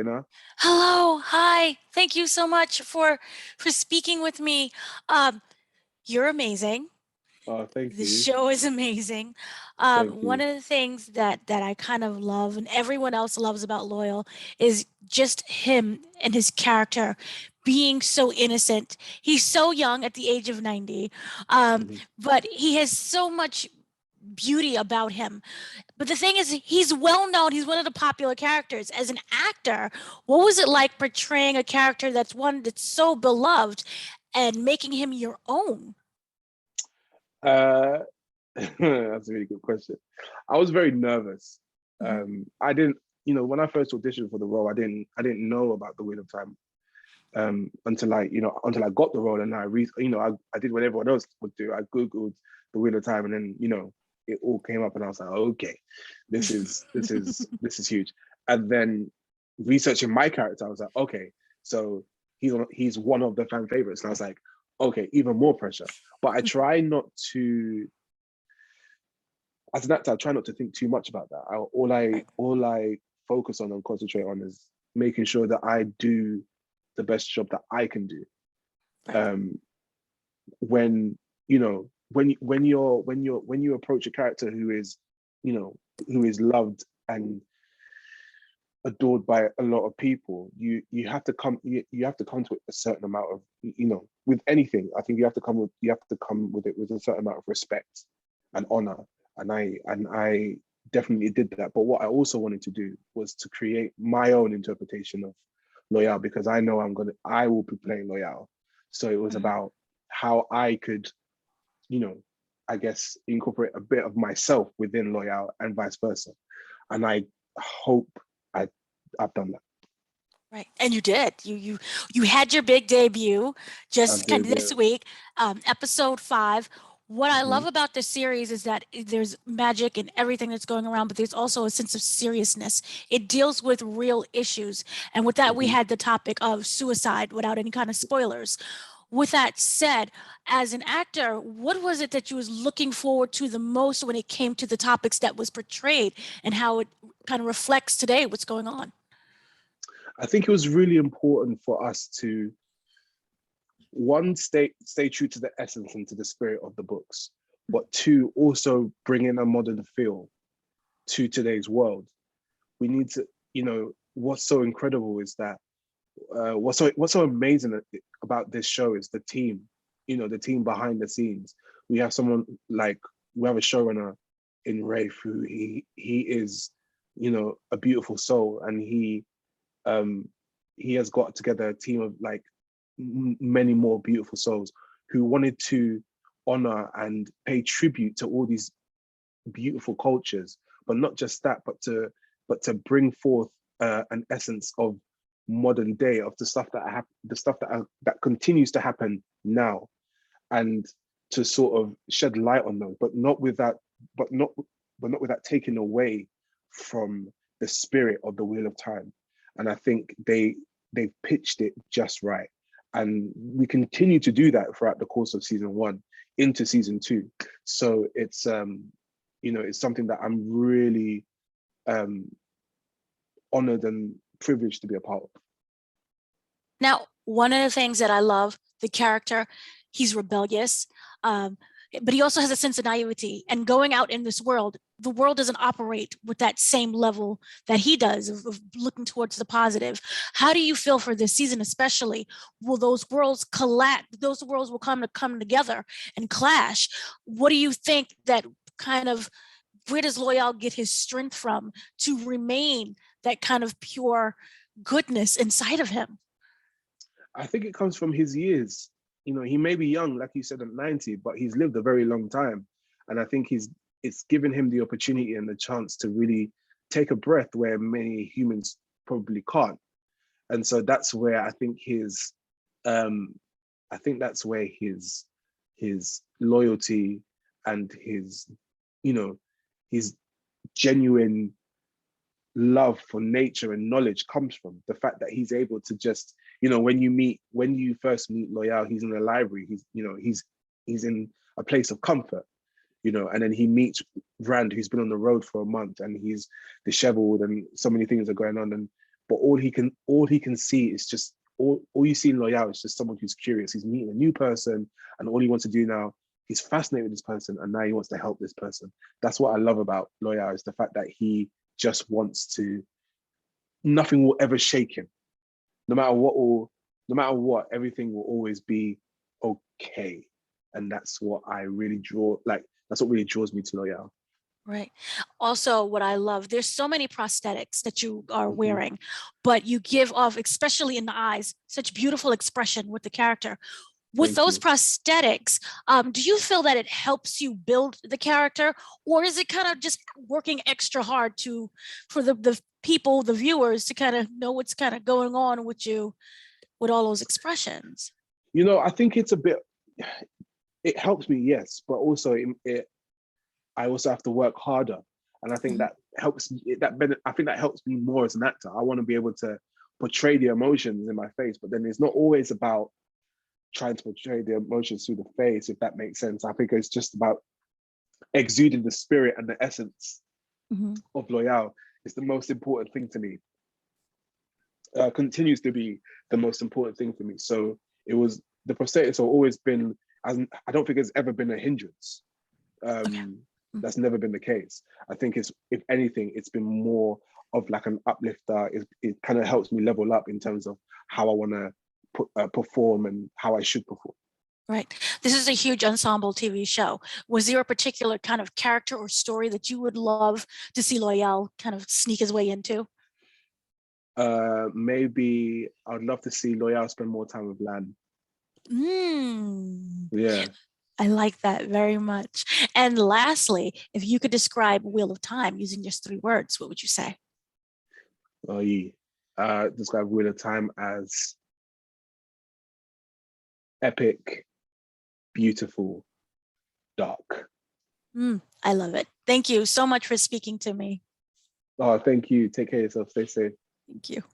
Dana. Hello, hi. Thank you so much for speaking with me. Um, you're amazing. Oh, thank The you. show is amazing. Thank One you. of the things that I kind of love and everyone else loves about Loyal is just him and his character being so innocent. He's so young at the age of 90, Mhm. but he has so much beauty about him. But the thing is, he's well known. He's one of the popular characters. As an actor, what was it like portraying a character that's so beloved and making him your own? Uh, that's a really good question. I was very nervous. Mhm. I didn't, when I first auditioned for the role, I didn't know about the Wheel of Time until I got the role, and I did what everyone else would do. I googled the Wheel of Time, and then it all came up, and I was like, okay, this is huge. And then researching my character, I was like, okay, so he's one of the fan favorites, and I was like, okay, even more pressure. But I try not to, as an actor, I try not to think too much about that. Right, All I focus on and concentrate on is making sure that I do the best job that I can do. right. Um, when you approach a character who is loved and adored by a lot of people, you have to come to it a certain amount of, with anything. I think you have to come with it with a certain amount of respect and honor. And I definitely did that. But what I also wanted to do was to create my own interpretation of Loial, because I know I will be playing Loial. So it was Mhm. about how I could, you know, I guess incorporate a bit of myself within Loial and vice versa. And I hope I I've done that. Right, and you did. You had your big debut I just kind did, of this yeah. week, episode 5. What I Hmm. love about this series is that there's magic and everything that's going around, but there's also a sense of seriousness. It deals with real issues, and with that, we Hmm. had the topic of suicide without any kind of spoilers. With that said, as an actor, what was it that you was looking forward to the most when it came to the topics that was portrayed and how it kind of reflects today what's going on? I think it was really important for us to, one, stay true to the essence and to the spirit of the books, but two, also bring in a modern feel to today's world. We need to, what's so incredible is that what's so amazing about this show is the team, the team behind the scenes. We have someone like we have a showrunner in Rafe, who he is, a beautiful soul, and um he has got together a team of like many more beautiful souls who wanted to honor and pay tribute to all these beautiful cultures, but not just that, but to bring forth an essence of modern day, of the stuff that continues to happen now, and to sort of shed light on those, but not but not without taking away from the spirit of the Wheel of Time. And I think they pitched it just right, and we continue to do that throughout the course of season one into season two. So it's something that I'm really um honored and privileged to be a part of. Now, one of the things that I love, the character, he's rebellious, um, but he also has a sense of naivety. And going out in this world, the world doesn't operate with that same level that he does of looking towards the positive. How do you feel for this season, especially? Will those worlds collapse? Those worlds will come together and clash. What do you think that kind of where does Loyal get his strength from to remain that kind of pure goodness inside of him? I think it comes from his years. He may be young, like you said, at 90, but he's lived a very long time. And I think it's given him the opportunity and the chance to really take a breath where many humans probably can't. And so that's where um I think that's where his loyalty and you know, his genuine love for nature and knowledge comes from. The fact that he's able to just, when you first meet Loyal, he's in a library, he's in a place of comfort, and then he meets Rand, who's been on the road for a month, and he's disheveled and so many things are going on. And but all he can see is just all you see in Loial is just someone who's curious. He's meeting a new person, and all he wants to do now, he's fascinated with this person, and now he wants to help this person. That's what I love about Loial, is the fact that he just wants to. Nothing will ever shake him, no matter what. Everything will always be okay, and that's what I really that's what really draws me to Loial. Right. Also, what I love, there's so many prosthetics that you are wearing, but you give off, especially in the eyes, such beautiful expression with the character. With those prosthetics, do you feel that it helps you build the character, or is it kind of just working extra hard for the people, the viewers, to kind of know what's kind of going on with you with all those expressions? I think it's a bit, it helps me, yes, but also I also have to work harder, and I think that helps. I think that helps me more as an actor. I want to be able to portray the emotions in my face, but then it's not always about trying to portray the emotions through the face, if that makes sense. I think it's just about exuding the spirit and the essence of Loial is the most important thing to me. Continues to be the most important thing for me. So the prosthetics have always been, I don't think it's ever been a hindrance. That's never been the case. I think if anything, it's been more of like an uplifter. It kind of helps me level up in terms of how I want to perform and how I should perform. Right. This is a huge ensemble TV show. Was there a particular kind of character or story that you would love to see Loial kind of sneak his way into? Maybe I'd love to see Loial spend more time with Lan. Yeah. I like that very much. And lastly, if you could describe Wheel of Time using just 3 words, what would you say? Oh, yeah. Describe Wheel of Time as epic, beautiful, dark. I love it. Thank you so much for speaking to me. Oh, thank you. Take care of yourself. Stay safe. Thank you.